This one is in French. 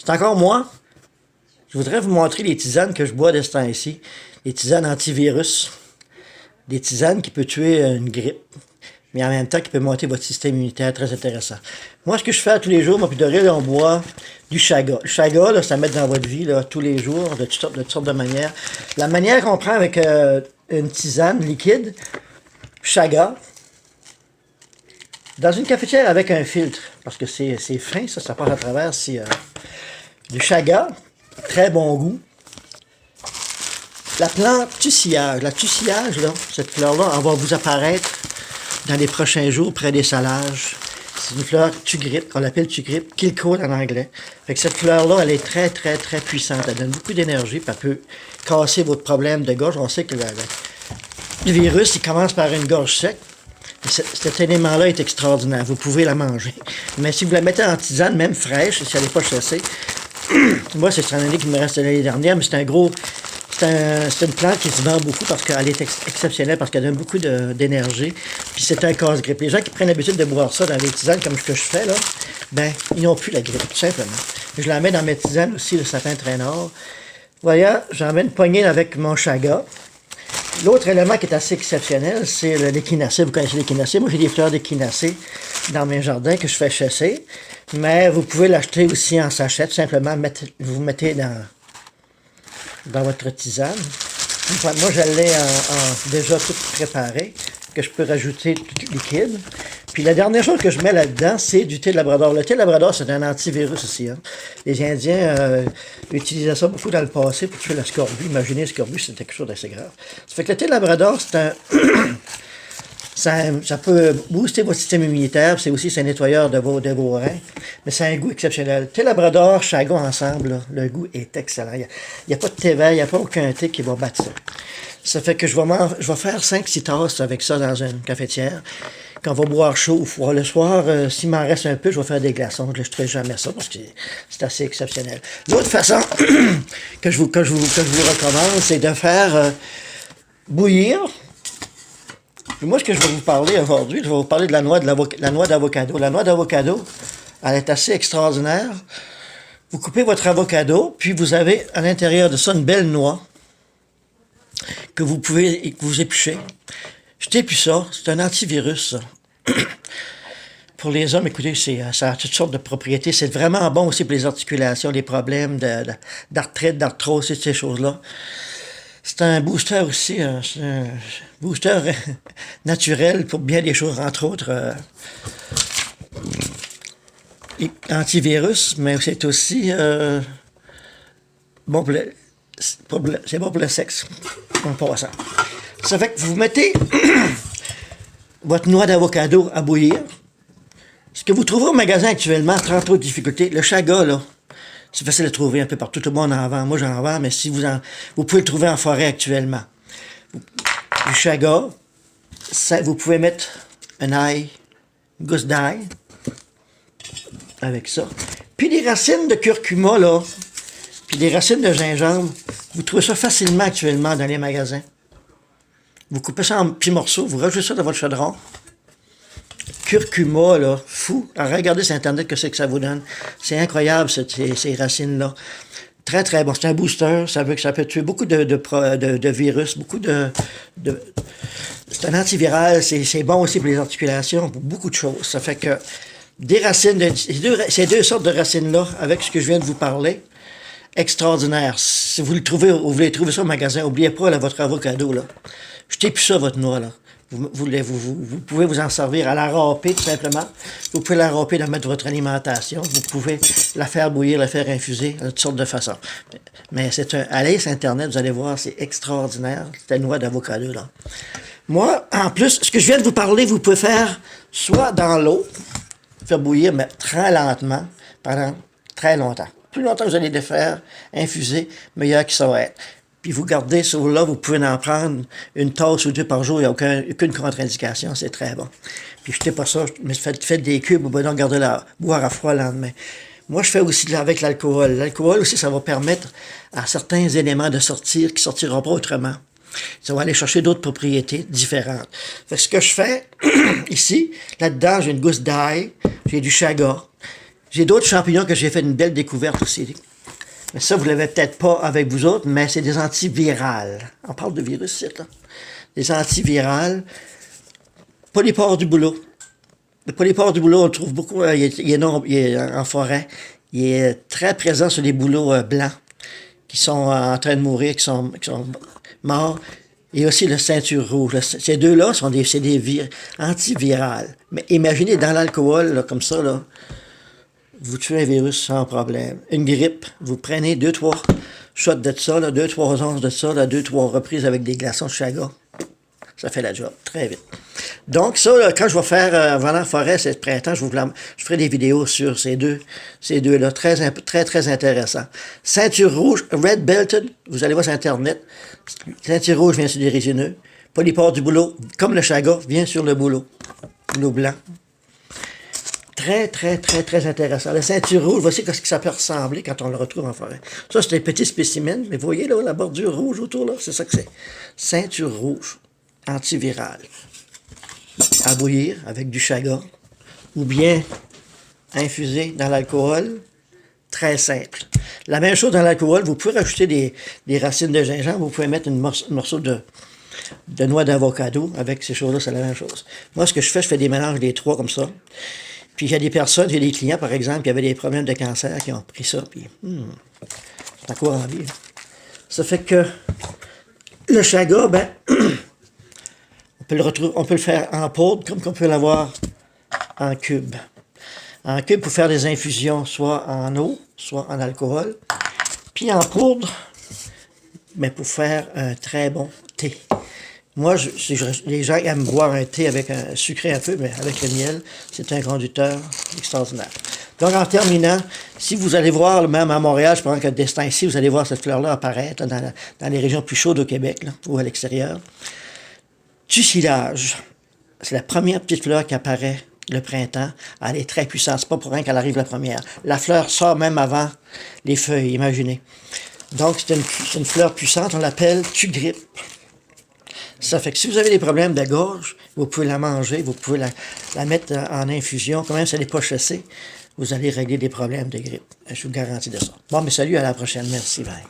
C'est encore moi. Je voudrais vous montrer les tisanes que je bois de ce temps-ci. Les tisanes antivirus. Des tisanes qui peuvent tuer une grippe, mais en même temps qui peuvent monter votre système immunitaire. Très intéressant. Moi, ce que je fais tous les jours, moi puis Doré, on boit du chaga. Le chaga, là, ça met dans votre vie là, tous les jours, de toutes sortes de manières. La manière qu'on prend avec une tisane liquide, chaga, dans une cafetière avec un filtre, parce que c'est fin, ça passe à travers. C'est du chaga, très bon goût. La plante tussillage. La tussillage, là, cette fleur-là, elle va vous apparaître dans les prochains jours près des salages. C'est une fleur tugripe, qu'on l'appelle tugripe, kill code en anglais. Fait que cette fleur-là, elle est très, très, très puissante. Elle donne beaucoup d'énergie, puis elle peut casser votre problème de gorge. On sait que le virus, il commence par une gorge sec. Cet élément-là est extraordinaire. Vous pouvez la manger. Mais si vous la mettez en tisane, même fraîche, si elle n'est pas chassée, moi, c'est une année qui me reste de l'année dernière, mais c'est un gros... C'est une plante qui se vend beaucoup parce qu'elle est exceptionnelle, parce qu'elle donne beaucoup d'énergie. Puis c'est un casse-grippe. Les gens qui prennent l'habitude de boire ça dans les tisanes, comme ce que je fais, là, ben, ils n'ont plus la grippe, tout simplement. Je la mets dans mes tisanes aussi, le sapin traînard. Voyez, j'en mets une poignée avec mon chaga. L'autre élément qui est assez exceptionnel, c'est l'échinacée. Vous connaissez l'échinacée? Moi, j'ai des fleurs d'échinacée dans mes jardins que je fais chasser. Mais vous pouvez l'acheter aussi en sachet. Tout simplement, vous mettez dans votre tisane. Moi, je l'ai déjà tout préparé, que je peux rajouter tout liquide. Puis la dernière chose que je mets là-dedans, c'est du thé de Labrador. Le thé de Labrador, c'est un antivirus aussi. Hein. Les Indiens utilisaient ça beaucoup dans le passé pour tuer la scorbut. Imaginez, le scorbut, c'était quelque chose d'assez grave. Ça fait que le thé de Labrador, c'est un... Ça peut booster votre système immunitaire, c'est un nettoyeur de vos reins, mais c'est un goût exceptionnel. Thé Labrador, chaga ensemble, là, le goût est excellent. Il n'y a pas de thé vert, il n'y a pas aucun thé qui va battre ça. Ça fait que je vais faire 5-6 tasses avec ça dans une cafetière. Quand on va boire chaud ou froid le soir, s'il m'en reste un peu, je vais faire des glaçons. Je ne ferai jamais ça parce que c'est assez exceptionnel. L'autre façon que je vous recommande, c'est de faire bouillir. Puis moi, ce que je vais vous parler aujourd'hui, je vais vous parler de la noix d'avocado. La noix d'avocado, elle est assez extraordinaire. Vous coupez votre avocado, puis vous avez à l'intérieur de ça une belle noix que vous épluchez. Jetez plus ça, c'est un antivirus, ça. Pour les hommes, écoutez, ça a toutes sortes de propriétés. C'est vraiment bon aussi pour les articulations, les problèmes d'arthrite, d'arthrose, ces choses-là. C'est un booster aussi, c'est un booster naturel pour bien des choses, entre autres antivirus, mais c'est aussi bon c'est bon pour le sexe, en passant. Ça fait que vous mettez votre noix d'avocado à bouillir. Ce que vous trouvez au magasin actuellement, sans trop de difficulté, le chaga, là, c'est facile de trouver un peu partout. Tout le monde en vend. Moi, j'en vends, mais si vous pouvez le trouver en forêt actuellement. Du chaga, vous pouvez mettre un ail, une gousse d'ail, avec ça. Puis des racines de curcuma, là, puis des racines de gingembre. Vous trouvez ça facilement actuellement dans les magasins. Vous coupez ça en petits morceaux, vous rajoutez ça dans votre chaudron. Curcuma, là, fou. Alors, regardez sur Internet que c'est que ça vous donne. C'est incroyable, ces racines-là. Très, très bon. C'est un booster. Ça peut tuer beaucoup de virus, beaucoup c'est un antiviral. C'est bon aussi pour les articulations, pour beaucoup de choses. Ça fait que des racines, ces deux sortes de racines-là, avec ce que je viens de vous parler, extraordinaire. Si vous voulez trouver ça au magasin, n'oubliez pas là, votre avocado, là. Jetez plus ça, votre noix, là. Vous pouvez vous en servir à la râper, tout simplement. Vous pouvez la râper dans votre alimentation. Vous pouvez la faire bouillir, la faire infuser de toutes sortes de façons. Mais allez sur Internet, vous allez voir, c'est extraordinaire, cette noix d'avocado, là. Moi, en plus, ce que je viens de vous parler, vous pouvez faire soit dans l'eau, faire bouillir, mais très lentement, pendant très longtemps. Plus longtemps que vous allez les faire infuser, meilleur que ça va être. Puis vous gardez ça là, vous pouvez en prendre une tasse ou deux par jour, il n'y a aucune contre-indication, c'est très bon. Puis jetez pas ça, mais faites des cubes ou bien gardez-la, boire à froid le lendemain. Moi, je fais aussi avec l'alcool. L'alcool aussi, ça va permettre à certains éléments de sortir qui ne sortiront pas autrement. Ça va aller chercher d'autres propriétés différentes. Fait que ce que je fais ici, là-dedans, j'ai une gousse d'ail, j'ai du chaga, J'ai d'autres champignons que j'ai fait une belle découverte aussi. Mais ça, vous ne l'avez peut-être pas avec vous autres, mais c'est des antivirales. On parle de virus, c'est là. Des antivirales. Polypore du bouleau. Le polypore du bouleau, on le trouve beaucoup, il est en forêt. Il est très présent sur les bouleaux blancs qui sont en train de mourir, qui sont morts. Et aussi le ceinture rouge. Ces deux-là c'est des antivirales. Mais imaginez dans l'alcool, là, comme ça, là, vous tuez un virus sans problème. Une grippe, vous prenez 2-3 shots de ça, 2-3 onces de ça, 2-3 reprises avec des glaçons de chaga. Ça fait la job, très vite. Donc ça, là, quand je vais faire Volant Forêt ce printemps, je ferai des vidéos sur ces deux-là, très intéressant. Ceinture rouge, Red Belted, vous allez voir sur Internet. Ceinture rouge vient sur des résineux. Polypore du bouleau, comme le chaga, vient sur le bouleau blanc. Très intéressant. La ceinture rouge, voici ce que ça peut ressembler quand on le retrouve en forêt. Ça, c'est un petit spécimen, mais vous voyez là, la bordure rouge autour, là, c'est ça que c'est. Ceinture rouge, antivirale. À bouillir avec du chaga, ou bien infusé dans l'alcool, très simple. La même chose dans l'alcool, vous pouvez rajouter des racines de gingembre, vous pouvez mettre un morceau de noix d'avocado avec ces choses-là, c'est la même chose. Moi, ce que je fais des mélanges des trois comme ça. Puis il y a des personnes, j'ai des clients, par exemple, qui avaient des problèmes de cancer, qui ont pris ça, puis c'est encore en vie. Ça fait que le chaga, ben, on peut le faire en poudre, comme on peut l'avoir en cube. En cube pour faire des infusions, soit en eau, soit en alcool. Puis en poudre, mais pour faire un très bon thé. Moi, les gens aiment boire un thé avec un sucré un peu, mais avec le miel, c'est un conducteur extraordinaire. Donc, en terminant, si vous allez voir, même à Montréal, je pense que destin ici, vous allez voir cette fleur-là apparaître dans les régions plus chaudes au Québec, là, ou à l'extérieur. Tucilage, c'est la première petite fleur qui apparaît le printemps. Elle est très puissante, c'est pas pour rien qu'elle arrive la première. La fleur sort même avant les feuilles, imaginez. Donc, c'est une fleur puissante, on l'appelle tugrippe. Ça fait que si vous avez des problèmes de gorge, vous pouvez la manger, vous pouvez la mettre en infusion, quand même si elle n'est pas chassée, vous allez régler des problèmes de grippe. Je vous garantis de ça. Bon, mais salut, à la prochaine. Merci, bye.